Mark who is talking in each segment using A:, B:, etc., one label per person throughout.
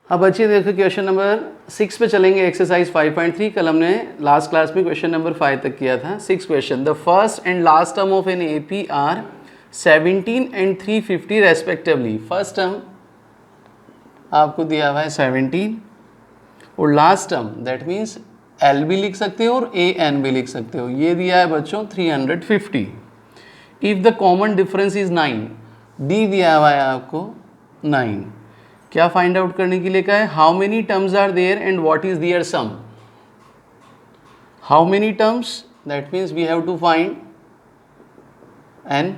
A: अब बच्चे देखो क्वेश्चन नंबर 6 पे चलेंगे, एक्सरसाइज 5.3। कल हमने लास्ट क्लास में क्वेश्चन नंबर 5 तक किया था। 6 question, the first and last term of an AP are 17 and 350 respectively. First term आपको दिया हुआ है 17 और last term that means L भी लिख सकते हो और ए एन भी लिख सकते हो, ये दिया है बच्चों 350। If the common difference is 9, D दिया हुआ है आपको 9। क्या फाइंड आउट करने के लिए कहा है? How many terms are there and what is their sum. How many terms that means we have to find n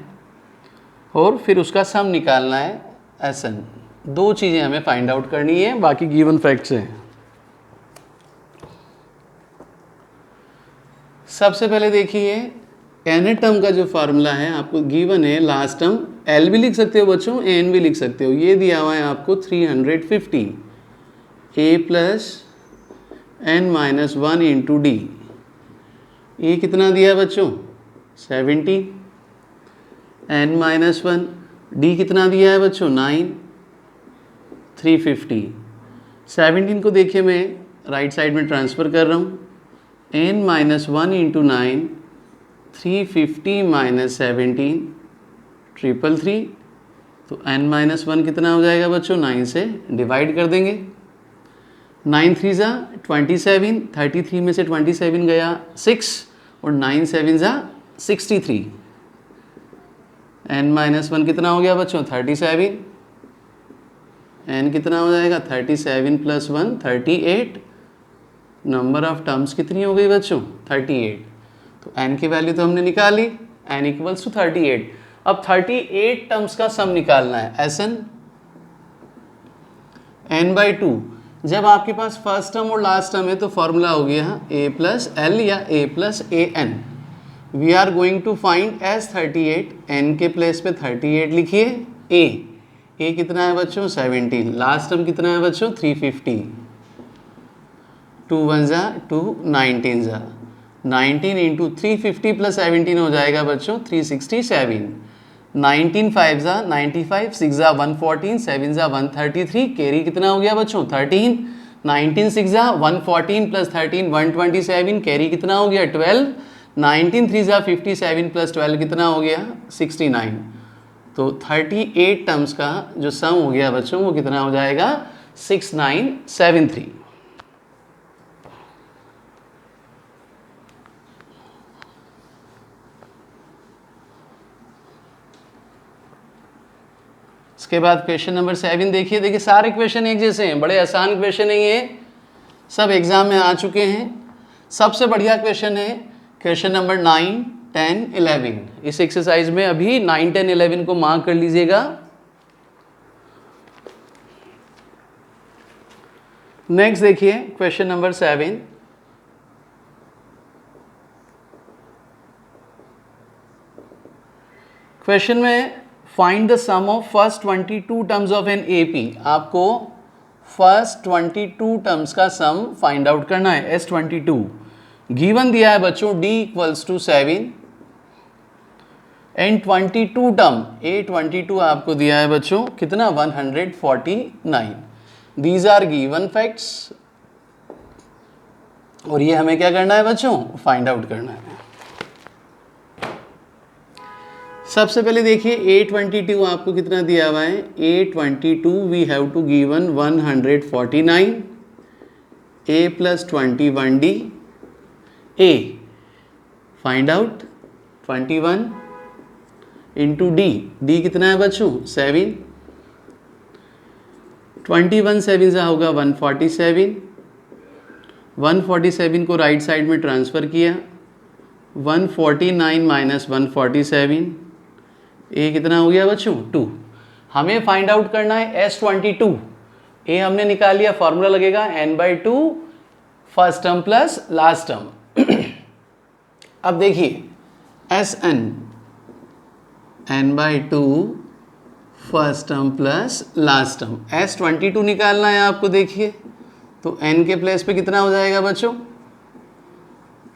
A: और फिर उसका सम निकालना है एस एन। दो चीज़ें हमें फाइंड आउट करनी है, बाकी गिवन फैक्ट्स हैं। सबसे पहले देखिए एन टर्म का जो फार्मूला है आपको गिवन है, लास्ट टर्म एल भी लिख सकते हो बच्चों, एन भी लिख सकते हो। ये दिया हुआ है आपको 350 a plus n minus 1 into d. ये कितना दिया बच्चों? 70 एन माइनस 1। डी कितना दिया है बच्चों? 9। 350 17 को देखिए मैं राइट साइड में ट्रांसफ़र कर रहा हूँ। N minus 1 into 9 350 minus 17 333। तो n माइनस 1 कितना हो जाएगा बच्चों? 9 से डिवाइड कर देंगे। 9 3 ज़ा 27, 33 में से 27 गया 6 और 9 7 ज़ा 63। n माइनस 1 कितना हो गया बच्चों? 37। n कितना हो जाएगा? 37 प्लस 1 38। नंबर ऑफ टर्म्स कितनी हो गई बच्चों? 38। तो n की वैल्यू तो हमने निकाली, n इक्वल्स टू 38। अब 38 टर्म्स का सम निकालना है एस एन। n by 2। जब आपके पास फर्स्ट टर्म और लास्ट टर्म है तो फॉर्मूला हो गया a प्लस एल या a plus a n. We are going to find S 38। n के प्लेस पे 38 लिखिए। a कितना है बच्चों? 17। लास्ट टर्म कितना है बच्चों? 350। 2 1 ज़ा 2 19 ज़ा 19 इंटू 350 प्लस 17 हो जाएगा बच्चों 367। 19 5 ज़ा 95, 6 ज़ा 114, 7 ज़ा 133। कैरी कितना हो गया बच्चों? 13। 19 6 ज़ा 114 प्लस 13 127। कैरी कितना हो गया? 12। 19 3 ज़ा 57 प्लस 12 कितना हो गया? 69। तो 38 टर्म्स का जो सम हो गया बच्चों वो कितना हो जाएगा? 6973। इसके बाद क्वेश्चन नंबर 7 देखिए सारे क्वेश्चन एक जैसे हैं, बड़े आसान क्वेश्चन है ये, सब एग्जाम में आ चुके हैं। सबसे बढ़िया क्वेश्चन है क्वेश्चन नंबर 9 10 11। इस एक्सरसाइज में अभी 9 10 11 को मार्क कर लीजिएगा। नेक्स्ट देखिए क्वेश्चन नंबर 7। क्वेश्चन में find the sum of first 22 terms of an AP. आपको फर्स्ट 22 टर्म्स का सम फाइंड आउट करना है, S22। गिवन दिया है बच्चों D equals to 7 and 22 term A22 आपको दिया है बच्चों कितना? 149। दीज आर गिवन फैक्ट्स और ये हमें क्या करना है बच्चों? फाइंड आउट करना है। सबसे पहले देखिए A22 आपको कितना दिया हुआ है? A22 we have to given 149 A plus 21D। A find out 21 into D कितना है बच्चों? 7। 21 7 से होगा 147। 147 को राइट साइड में ट्रांसफ़र किया। 149 माइनस 147। ए कितना हो गया बच्चों? 2। हमें फाइंड आउट करना है S22। ए हमने निकाल लिया, फॉर्मूला लगेगा n by 2 first term plus last term. अब देखिए S n n by 2 first term plus last term. S22 निकालना है आपको। देखिए तो n के प्लेस पे कितना हो जाएगा बच्चों?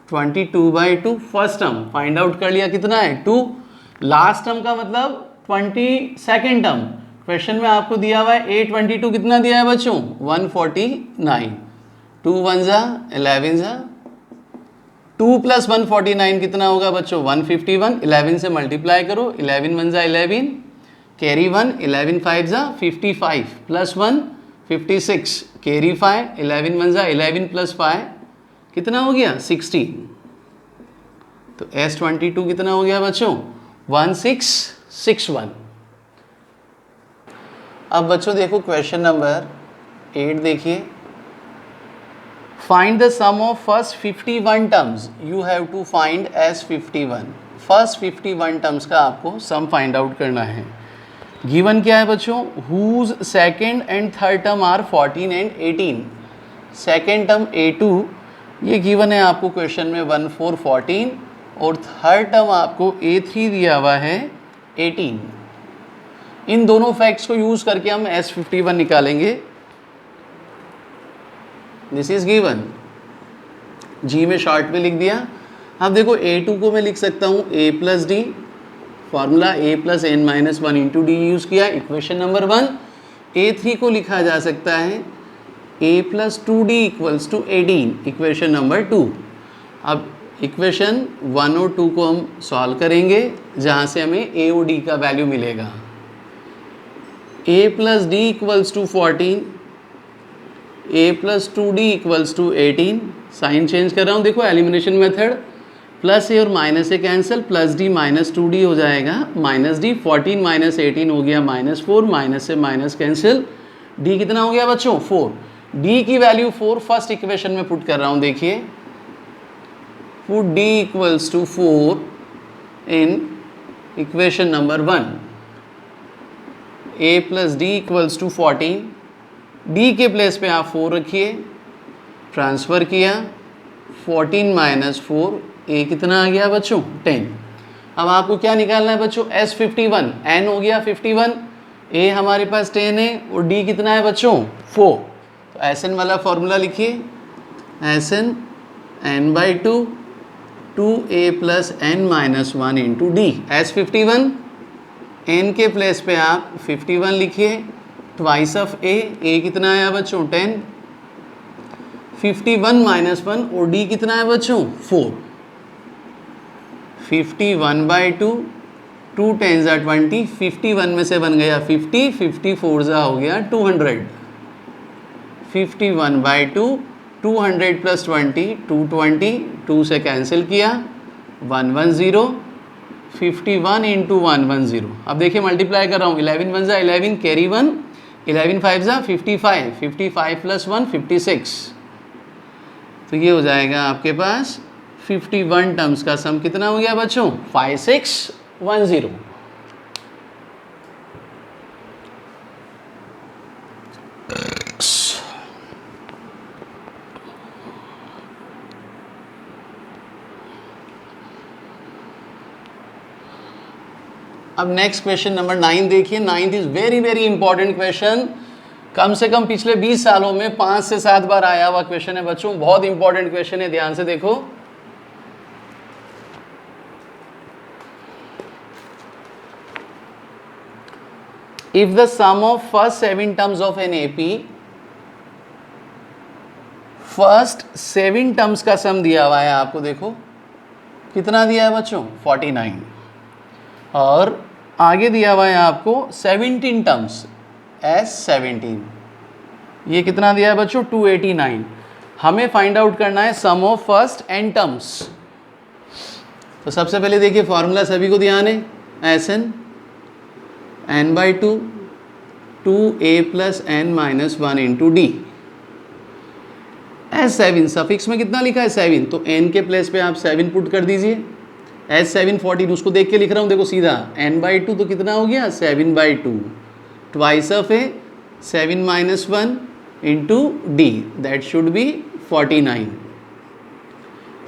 A: 22 by 2 first term find out कर लिया, कितना है? 2। लास्ट टर्म का मतलब 22nd टर्म क्वेश्चन में आपको दिया हुआ है A22 कितना दिया है बच्चों 149, 2 1 जा 11 जा 2 + 149 कितना होगा बच्चों 151, 11 से मल्टीप्लाई करो 11 1 जा 11 कैरी 1 11 5 जा 55 + 1 56 कैरी 5 11 1 जा 11 + 5 कितना हो गया 16। तो S22 कितना हो गया बच्चों 1661। अब बच्चों देखो क्वेश्चन नंबर 8 देखिए, find the sum of first 51 terms, you have to find S51। First 51 terms का आपको सम फाइंड आउट करना है। गिवन क्या है बच्चों, whose second and third term are 14 and 18। Second term A2 ये गिवन है आपको क्वेश्चन में 1 4 14 और थर्ड टर्म आपको A3 दिया हुआ है 18। इन दोनों फैक्ट्स को यूज करके हम S51 निकालेंगे। दिस इज गिवन, जी में शॉर्ट में लिख दिया। अब देखो A2 को मैं लिख सकता हूँ A + D, formula A + n - 1 × D use किया, इक्वेशन नंबर 1। A3 को लिखा जा सकता है A + 2D = 18, इक्वेशन नंबर 2। अब इक्वेशन 1 और 2 को हम सॉल्व करेंगे जहाँ से हमें A और D का वैल्यू मिलेगा। A + D = 14, A + 2D = 18। Sign change कर रहा हूँ, देखो एलिमिनेशन मेथड, प्लस ए और माइनस ए कैंसिल, +D - 2D हो जाएगा -D, 14 - 18 हो गया -4, माइनस से माइनस कैंसिल, D कितना हो गया बच्चों 4। D की वैल्यू 4 फर्स्ट इक्वेशन में पुट कर रहा हूँ, देखिए put D = 4 in equation number 1। A + D = 14, D के प्लेस पे आप 4 रखिए, ट्रांसफ़र किया 14 - 4, A कितना आ गया बच्चों 10। अब आपको क्या निकालना है बच्चों S51, N हो गया 51, A हमारे पास 10 है और D कितना है बच्चों 4। तो SN वाला फॉर्मूला लिखिए, SN n/2 2A + n - 1 × D। S51 n के प्लेस पे आप 51 लिखिए, ट्वाइस ऑफ A कितना आया बच्चों 10, 51 - 1 और D कितना है बच्चों 4। 51/2, 2 10 = 20, 51 में से बन गया 50, 54 जा हो गया 200। 51/2, 200 + 20 220, 2 से कैंसिल किया 110, 51 × 110। अब देखिए मल्टीप्लाई कर रहा हूँ, 11 1 जा 11 कैरी 1, 11 5 जा 55, 55 + 1 56। तो ये हो जाएगा आपके पास 51 टर्म्स का सम कितना हो गया बच्चों 5610। अब नेक्स्ट क्वेश्चन नंबर 9 देखिए। 9th is very very important question, कम से कम पिछले 20 सालों में 5 से 7 बार आया हुआ क्वेश्चन है बच्चों, बहुत इंपॉर्टेंट क्वेश्चन है, ध्यान से देखो। If the sum of first 7 terms of an AP, first 7 terms का सम दिया हुआ है आपको, देखो कितना दिया है बच्चों 49, और आगे दिया हुआ है आपको 17 टर्म्स S17, ये कितना दिया है बच्चों 289। हमें फाइंड आउट करना है सम ऑफ फर्स्ट n टर्म्स। तो सबसे पहले देखिए फॉर्मूला सभी को ध्यान है, SN n/2 2A + n - 1 × D। S7 suffix में कितना लिखा है 7, तो n के प्लेस पे आप 7 पुट कर दीजिए। S7 14 उसको देख के लिख रहा हूँ, देखो सीधा n/2 तो कितना हो गया 7/2, twice of A 7 - 1 × D, that should be 49।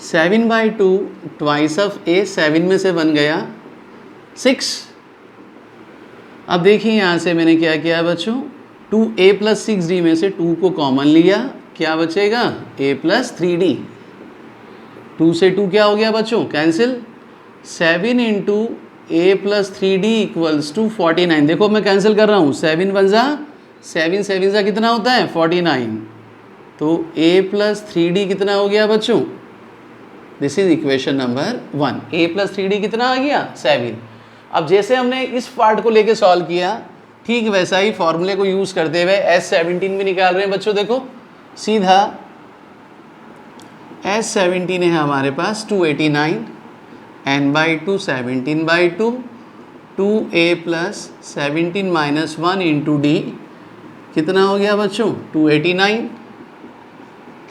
A: 7/2 twice of A 7 में से बन गया 6। अब देखिए यहाँ से मैंने क्या किया बच्चों, 2A + 6D में से 2 को कॉमन लिया, क्या बचेगा A + 3D। 2 से 2 क्या हो गया बच्चों cancel, 7 × a plus 3D equals to 49। देखो मैं कैंसिल कर रहा हूँ, 7 वन ज़ा 7, 7 ज़ा कितना होता है 49। तो ए प्लस 3D कितना हो गया बच्चों, this is equation number 1। A plus 3D कितना आ गया 7। अब जैसे हमने इस पार्ट को लेके सॉल्व किया, ठीक वैसा ही फॉर्मूले को यूज़ करते हुए S17 भी निकाल रहे हैं बच्चों। देखो सीधा S17 है हमारे पास 289, n/2 17/2, 2a plus 17 minus 1 into D कितना हो गया बच्चों 289,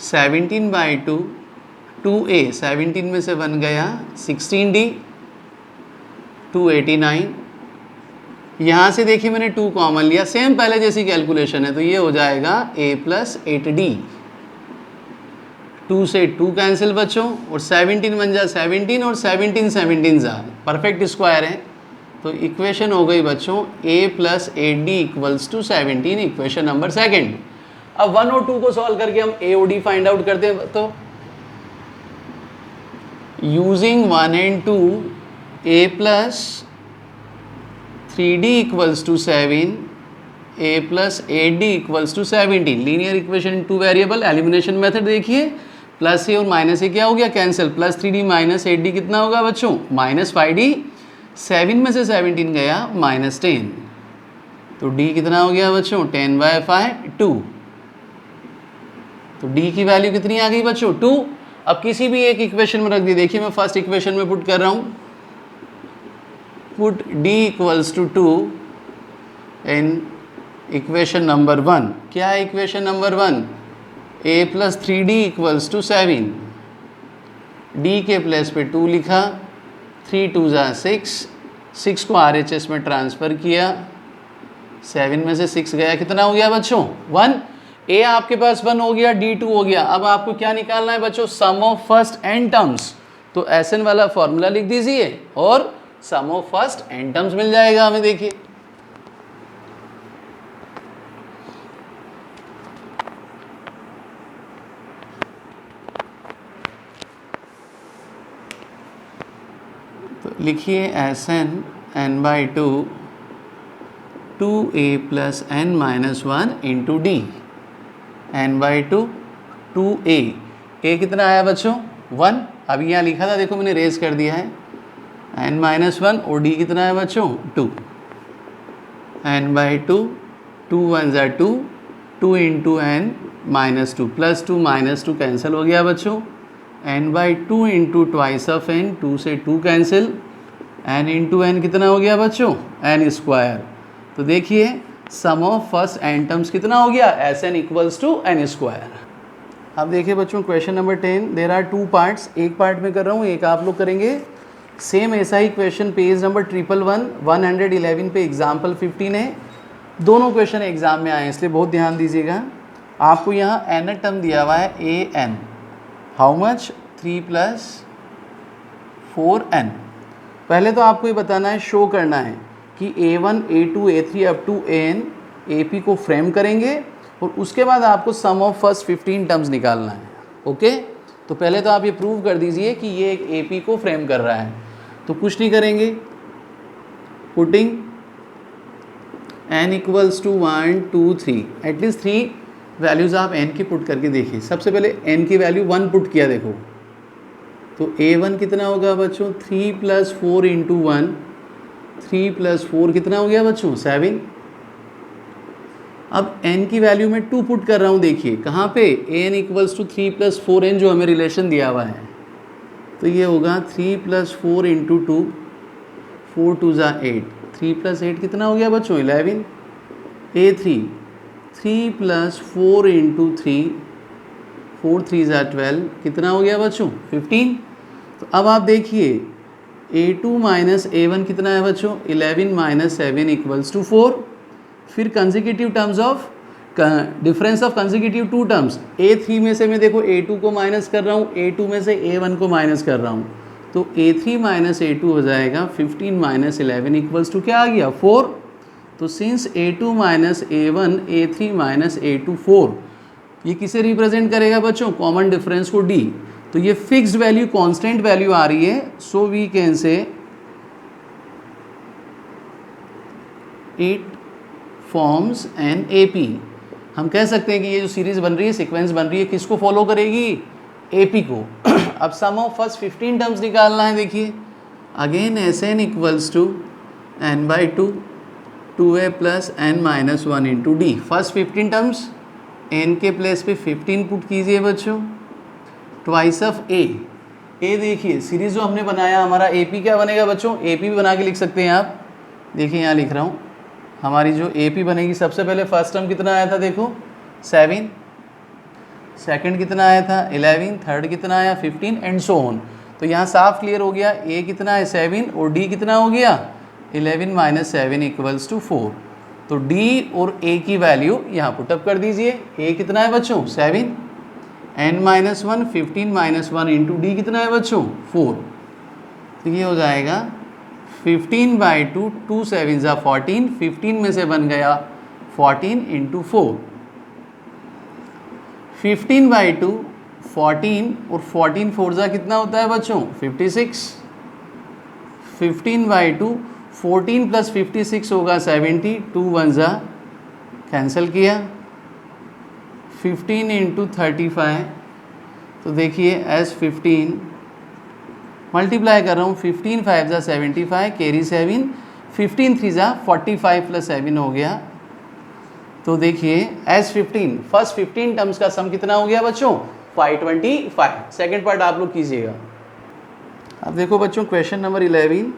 A: 17/2, 2a 17 में से 1 गया 16d, 289। यहाँ से देखिए मैंने 2 कॉमन लिया, सेम पहले जैसी कैलकुलेशन है, तो ये हो जाएगा a प्लस 8d। 2 से 2 कैंसिल बच्चों, और 17 बन जा 17, और 17 17 जा परफेक्ट स्क्वायर है। तो इक्वेशन हो गई बच्चों a plus 8d equals to 17, equation number 2। अब 1 और 2 को सॉल्व करके हम a और d फाइंड आउट करते हैं। तो using 1 and 2, a plus 3d equals to 7, a plus 8d equals to 17। Linear equation in 2 variable, elimination method देखिए, प्लस ए और माइनस ए क्या हो गया cancel, plus 3d minus 8d कितना होगा बच्चों माइनस 5d, 7 में से 17 गया माइनस 10, तो d कितना हो गया बच्चों 10/5 2। तो d की वैल्यू कितनी आ गई बच्चों 2। अब किसी भी एक इक्वेशन में रख दी, देखिए मैं फर्स्ट इक्वेशन में पुट कर रहा हूँ, put d equals to 2 in equation number 1। क्या है equation number 1, a plus 3d equals to 7, d के प्लेस पे 2 लिखा, 3 2 ज़ा 6, 6 को RHS में ट्रांसफ़र किया, 7 में से 6 गया कितना हो गया बच्चों 1। a आपके पास 1 हो गया, d 2 हो गया। अब आपको क्या निकालना है बच्चों, सम ऑफ फर्स्ट एन टर्म्स। तो SN वाला फॉर्मूला लिख दीजिए और सम ऑफ फर्स्ट एन टर्म्स मिल जाएगा हमें। देखिए तो लिखिए SN n/2 2a plus n minus 1 into D, n/2 2a, a कितना आया बच्चों 1। अभी यहाँ लिखा था, देखो मैंने रेज कर दिया है, n माइनस 1, और d कितना है बच्चों 2, n/2 2 1 ज़ा 2, 2 into n minus 2, plus 2 minus 2 cancel हो गया बच्चों, n/2 into twice of n, 2 से 2 कैंसिल, n इंटू n कितना हो गया बच्चों n स्क्वायर। तो देखिए sum of first n terms कितना हो गया SN equals to n square. अब देखिए बच्चों question number 10, there are 2 parts, एक पार्ट में कर रहा हूँ, एक आप लोग करेंगे। सेम ऐसा ही क्वेश्चन पेज नंबर 111 पे एग्जाम्पल 15 है। दोनों क्वेश्चन एग्जाम में आए हैं, इसलिए बहुत ध्यान दीजिएगा। आपको यहाँ n टर्म दिया हुआ है an, how much 3 plus 4n। पहले तो आपको ये बताना है, शो करना है कि a1 a2 a3 up to an ap को फ्रेम करेंगे, और उसके बाद आपको सम ऑफ फर्स्ट 15 टर्म्स निकालना है। ओके, तो पहले तो आप ये प्रूव कर दीजिए कि ये एक ap को फ्रेम कर रहा है। तो कुछ नहीं करेंगे, putting n equals to 1 2 3, at least 3 values आप n की पुट करके देखिए। सबसे पहले n की वैल्यू 1 पुट किया, देखो तो a1 कितना होगा बच्चों 3 प्लस 4 इंटू 1, 3 प्लस 4 कितना हो गया बच्चों 7। अब n की वैल्यू में 2 पुट कर रहा हूँ, देखिए कहाँ पे an equals to 3 plus 4n जो हमें रिलेशन दिया हुआ है, तो ये होगा 3 प्लस 4 इंटू 2, 4 2 ज़ा 8, 3 प्लस 8 कितना हो गया बच्चों 11। a3 3 प्लस 4 इंटू 3, 4 3 ज़ा 12 कितना हो गया बच्चों 15। तो अब आप देखिए a2 माइनस a1 कितना है बच्चों 11 माइनस 7 इक्वल्स टू 4। फिर consecutive terms of difference of consecutive 2 terms, a3 में से मैं देखो a2 को माइनस कर रहा हूँ, a2 में से a1 को माइनस कर रहा हूँ, तो a3 माइनस a2 हो जाएगा 15 माइनस 11 इक्वल्स टू क्या आ गया 4। तो since a2 minus a1 a3 minus a2 4, ये किसे रिप्रेजेंट करेगा बच्चों कॉमन डिफरेंस को d। तो ये फिक्स्ड वैल्यू कांस्टेंट वैल्यू आ रही है, so we can say it forms an AP। हम कह सकते हैं कि ये जो सीरीज बन रही है, सीक्वेंस बन रही है, किसको फॉलो करेगी? AP को। अब सम ऑफ फर्स्ट 15 टर्म्स निकालना है। देखिए again Sn equals to n/2 2a plus n minus 1 into D. First 15 terms n के प्लेस पे 15 पुट कीजिए बच्चों, ट्वाइस ऑफ a। देखिए सीरीज जो हमने बनाया हमारा AP क्या बनेगा बच्चों? AP भी बना के लिख सकते हैं आप। देखिए यहाँ लिख रहा हूँ, हमारी जो AP बनेगी, सबसे पहले फर्स्ट टर्म कितना आया था देखो 7, सेकंड कितना आया था 11, थर्ड कितना आया 15 एंड सो ऑन। तो यहाँ साफ क्लियर हो गया A कितना है 7 और D कितना हो गया 11 माइनस 7 इक्वल्स टू 4। तो D और A की वैल्यू यहाँ पुटअप कर दीजिए। A कितना है बच्चों 7, n minus 1 15 minus 1 into D कितना है बच्चों 4। तो ये हो जाएगा 15/2 2 7 ज़ा 14, 15 में से बन गया 14 इंटू 4। 15/2 14 और 14 4 ज़ा कितना होता है बच्चों 56। 15/2 14 प्लस 56 होगा 70, 2 1 ज़ा कैंसिल किया, 15 इंटू 35। तो देखिए S15 मल्टीप्लाई कर रहा हूँ, 15 5 ज़ा 75 कैरी 7, 15 3 ज़ा 45 प्लस 7 हो गया। तो देखिए S15 फर्स्ट 15 टर्म्स का सम कितना हो गया बच्चों 525। सेकेंड पार्ट आप लोग कीजिएगा। अब देखो बच्चों question number 11,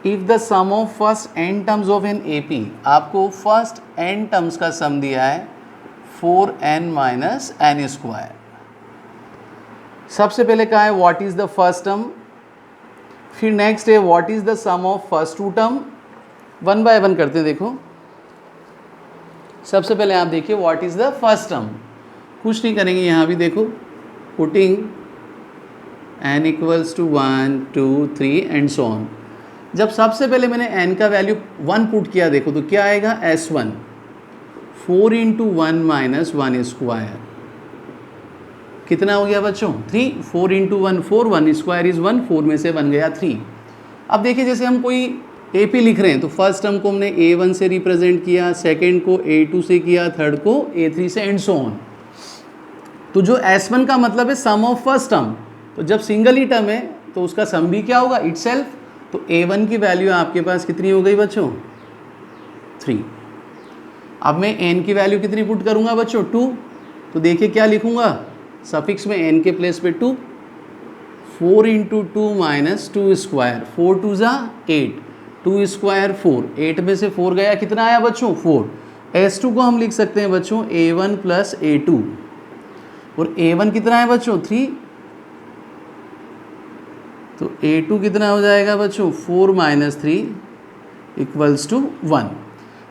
A: if the sum of first n terms of an AP, आपको फर्स्ट n टर्म्स का सम दिया है 4n माइनस n स्क्वायर। सबसे पहले कहा है what is the first term, फिर नेक्स्ट है what is the sum of first two term. One by one करते हैं। देखो सबसे पहले आप देखिए what is the first term, कुछ नहीं करेंगे यहाँ भी देखो, putting n equals to 1 2 3 and so on. जब सबसे पहले मैंने n का वैल्यू 1 पुट किया देखो तो क्या आएगा S1 4 इंटू 1 माइनस 1 स्क्वायर कितना हो गया बच्चों 3। 4 इंटू 1 4, 1 स्क्वायर इज़ 1, 4 में से बन गया 3। अब देखिए जैसे हम कोई AP लिख रहे हैं तो फर्स्ट टर्म को हमने A1 से रिप्रेजेंट किया, सेकंड को A2 से किया, थर्ड को A3 से एंड सो ऑन। तो जो S1 का मतलब है सम ऑफ फर्स्ट टर्म, तो जब सिंगल ही टर्म है तो उसका सम भी क्या होगा इटसेल्फ। तो A1 की वैल्यू आपके पास कितनी हो गई बच्चों 3। अब मैं n की वैल्यू कितनी पुट करूंगा बच्चों 2। तो देखिए क्या लिखूंगा सफिक्स में n के प्लेस पे 2, 4 इंटू 2 माइनस 2 स्क्वायर, 4 2 ज़ा 8, 2 स्क्वायर 4, 8 में से 4 गया कितना आया बच्चों 4। S2 को हम लिख सकते हैं बच्चों A1 प्लस A2 और A1 कितना है बच्चों 3। तो A2 कितना हो जाएगा बच्चों 4 माइनस 3 इक्वल्स टू 1।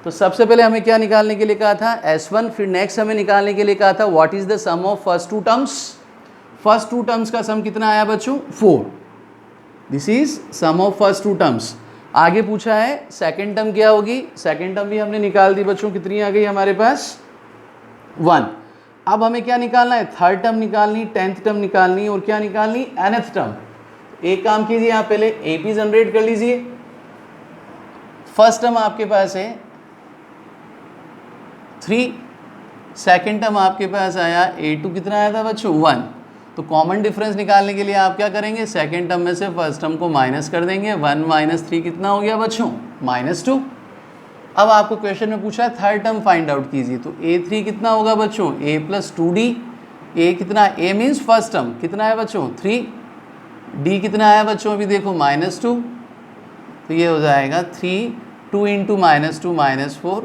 A: तो सबसे पहले हमें क्या निकालने के लिए कहा था S1, फिर नेक्स्ट हमें निकालने के लिए कहा था what is the sum of first two terms. First two terms का सम कितना आया बच्चों 4, this is sum of first two terms. आगे पूछा है सेकेंड टर्म क्या होगी, सेकेंड टर्म भी हमने निकाल दी बच्चों, कितनी आ गई हमारे पास 1। अब हमें क्या निकालना है थर्ड टर्म निकालनी, 10th टर्म निकालनी और क्या निकालनी nth टर्म। एक काम कीजिए आप पहले AP जनरेट कर लीजिए। फर्स्ट टर्म आपके पास है 3, सेकेंड टर्म आपके पास आया A2 कितना आया था बच्चों 1। तो कॉमन डिफरेंस निकालने के लिए आप क्या करेंगे सेकेंड टर्म में से फर्स्ट टर्म को माइनस कर देंगे, 1 माइनस 3 कितना हो गया बच्चों -2। अब आपको क्वेश्चन में पूछा है थर्ड टर्म फाइंड आउट कीजिए, तो A3 कितना होगा बच्चों A प्लस 2D। A कितना A मीन्स फर्स्ट टर्म कितना है बच्चों 3, D कितना आया बच्चों अभी देखो -2। तो ये हो जाएगा 3, 2 इंटू -2 -4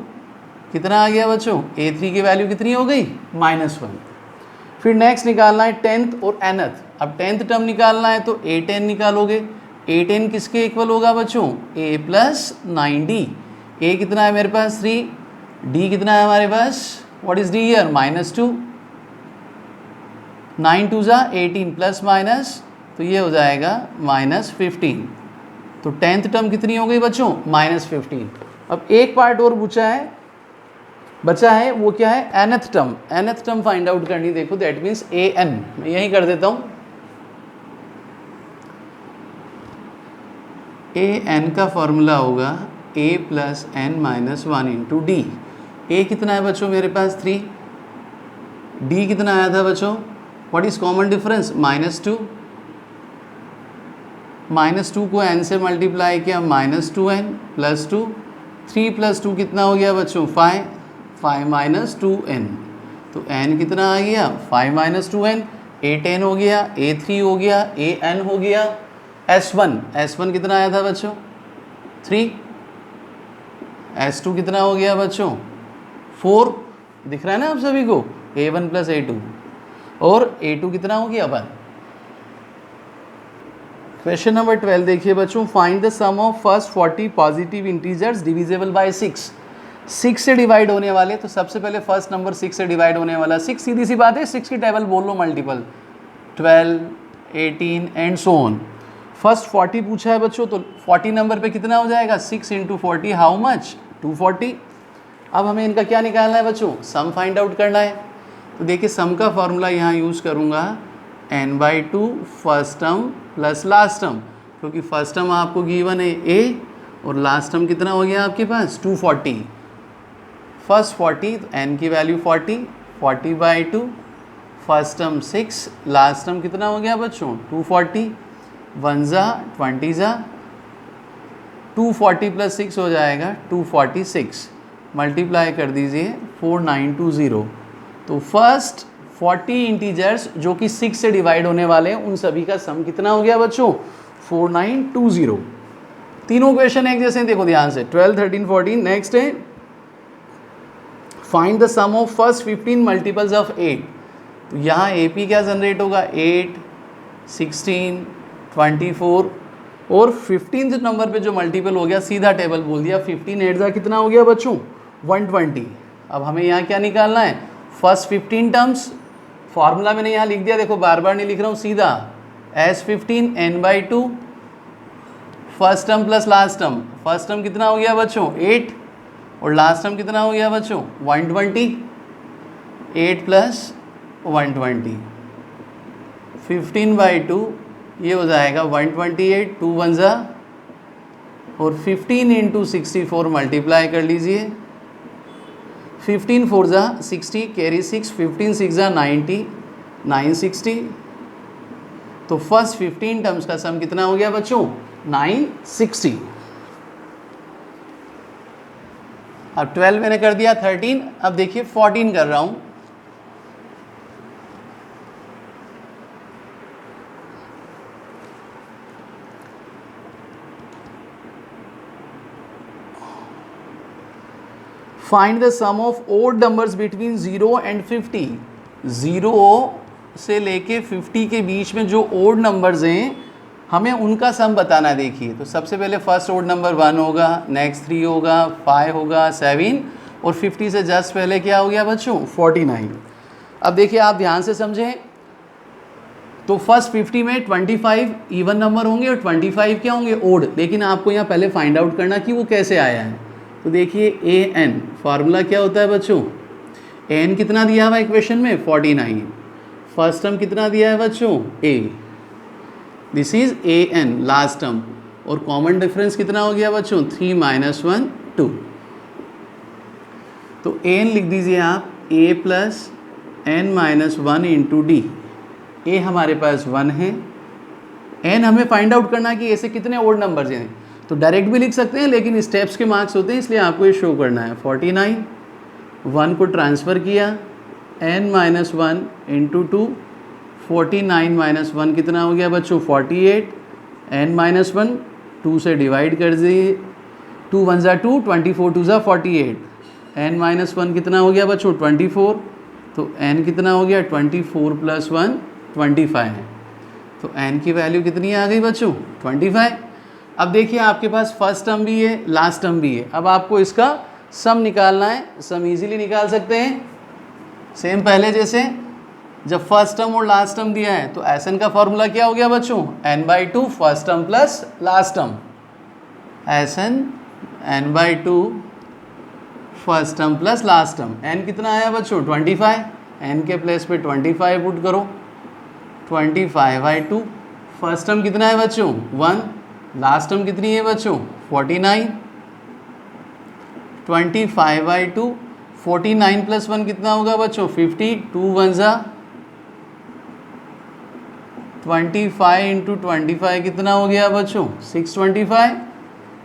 A: कितना आ गया बच्चों A3 की वैल्यू कितनी हो गई -1। फिर नेक्स्ट निकालना है 10th और nth। अब 10th टर्म निकालना है तो A10 निकालोगे, A10 किसके इक्वल होगा बच्चों A प्लस 9D। A कितना है मेरे पास 3, D कितना है हमारे पास व्हाट इज D हियर -2, 9 2 ज़ा 18 प्लस माइनस, तो ये हो जाएगा -15। तो 10th टर्म कितनी हो गई बच्चों -15। अब एक पार्ट और बचा है वो क्या है nth term. nth term find out करनी, देखो दैट मीन्स an, मैं यही कर देता हूँ। an का फॉर्मूला होगा a plus n minus one into d. A कितना है बच्चों मेरे पास 3, डी कितना आया था बच्चों, व्हाट इज कॉमन डिफरेंस -2, -2 को n से मल्टीप्लाई किया -2n प्लस 2, 3 प्लस 2 कितना हो गया बच्चों 5, 5 माइनस 2n, तो n कितना आ गया 5 माइनस 2n, a10 हो गया, a3 हो गया, an हो गया, s1 कितना आया था बच्चों 3, s2 कितना हो गया बच्चों 4, दिख रहा है ना आप सभी को, a1 प्लस a2, और a2 कितना हो गया 1। क्वेश्चन नंबर 12 देखिए बच्चों, find the sum of first 40 positive integers divisible by 6। 6 से डिवाइड होने वाले, तो सबसे पहले फर्स्ट नंबर 6 से डिवाइड होने वाला, 6 सीधी सी बात है, 6 की टेबल बोल लो multiple, 12, 18 and so on. First 40 पूछा है बच्चों, तो 40 नंबर पे कितना हो जाएगा 6 इंटू 40 हाउ मच 240। अब हमें इनका क्या निकालना है बच्चों, सम फाइंड आउट करना है। तो देखिए सम का फॉर्मूला यहाँ यूज़ करूँगा n/2 first term plus last term, क्योंकि फर्स्ट टर्म आपको गिवन है a और लास्ट टर्म कितना हो गया आपके पास 240। फर्स्ट 40 तो n की value 40/2, first term 6, last term कितना हो गया बच्चों 240, 1 जा 20 जा, 240 प्लस 6 हो जाएगा 246, मल्टीप्लाई कर दीजिए 4920। तो फर्स्ट 40 इंटीजर्स जो कि 6 से डिवाइड होने वाले हैं उन सभी का सम कितना हो गया बच्चों 4920। तीनों क्वेश्चन एक जैसे हैं, देखो ध्यान से 12, 13, 14। नेक्स्ट है find the sum of first 15 multiples of 8। तो यहाँ AP क्या जनरेट होगा 8, 16, 24 और 15th नंबर पे जो मल्टीपल हो गया सीधा टेबल बोल दिया, 15 8 जा कितना हो गया बच्चों 120। अब हमें यहाँ क्या निकालना है, फर्स्ट 15 टर्म्स, फार्मूला मैंने यहाँ लिख दिया, देखो बार बार नहीं लिख रहा हूँ, सीधा S15 n/2 first term plus last term, first term कितना हो गया बच्चों 8 और लास्ट टर्म कितना हो गया बच्चों 120, 8 प्लस 120, 15/2 ये हो जाएगा 128, 2 1 जा, और 15 इंटू 64 मल्टीप्लाई कर लीजिए, 15 4 जा 60, कैरी 6, 15 6 जा 90, 960। तो फर्स्ट 15 टर्म्स का सम कितना हो गया बच्चों 960। अब 12 मैंने कर दिया 13, अब देखिए 14 कर रहा हूं। Find the sum of odd numbers between 0 and 50। 0 से लेके 50 के बीच में जो ओड नंबर्स हैं हमें उनका सम बताना है। देखिए तो सबसे पहले फर्स्ट ओड नंबर 1 होगा, नेक्स्ट 3 होगा, 5 होगा, 7 और 50 से जस्ट पहले क्या हो गया बच्चों 49। अब देखिए आप ध्यान से समझें, तो फर्स्ट 50 में 25 इवन नंबर होंगे और 25 क्या होंगे ओड, लेकिन आपको यहाँ पहले फाइंड आउट करना कि वो कैसे आया है। तो देखिए an फार्मूला क्या होता है बच्चों, n कितना दिया हुआ है इक्वेशन में 49, फर्स्ट टर्म कितना दिया है बच्चों a, this is an last term, और कॉमन डिफरेंस कितना हो गया बच्चों 3 - 1 2। तो an लिख दीजिए आप a plus n-1 into D. a हमारे पास 1 है, n हमें फाइंड आउट करना है कि ऐसे कितने ओड नंबर्स हैं। तो डायरेक्ट भी लिख सकते हैं लेकिन स्टेप्स के मार्क्स होते हैं इसलिए आपको ये शो करना है। 49, 1 को ट्रांसफ़र किया, n-1 इंटू 2, 49 - 1 कितना हो गया बच्चों 48, n-1 2 से डिवाइड कर दिए, 2 1 जा 2, 24 2 जा 48, n-1 कितना हो गया बच्चों 24, तो n कितना हो गया 24 प्लस 1 25 है। तो n की वैल्यू कितनी आ गई बच्चों 25। अब देखिए आपके पास फर्स्ट टर्म भी है, लास्ट टर्म भी है, अब आपको इसका सम निकालना है। सम इजीली निकाल सकते हैं, सेम पहले जैसे जब फर्स्ट टर्म और लास्ट टर्म दिया है तो Sn का फॉर्मूला क्या हो गया बच्चों n/2 first term plus last term, Sn n/2 first term plus last term. n कितना आया बच्चों 25, n के प्लेस पे 25 पुट करो, 25/2, फर्स्ट टर्म कितना है बच्चों 1, लास्ट टर्म कितनी है बच्चों 49, 25/2, 49 + 1 कितना होगा बच्चों 50, 2 1 जा 25 × 25 कितना हो गया बच्चों 625।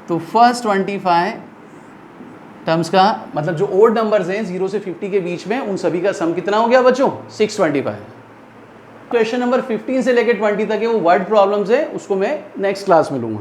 A: तो फर्स्ट 25 टर्म्स का मतलब जो ओड नंबर्स हैं 0 से 50 के बीच में उन सभी का सम कितना हो गया बच्चों 625। क्वेश्चन नंबर 15 से लेकर 20 तक है वो वर्ड प्रॉब्लम्स है, उसको मैं नेक्स्ट क्लास में लूँगा।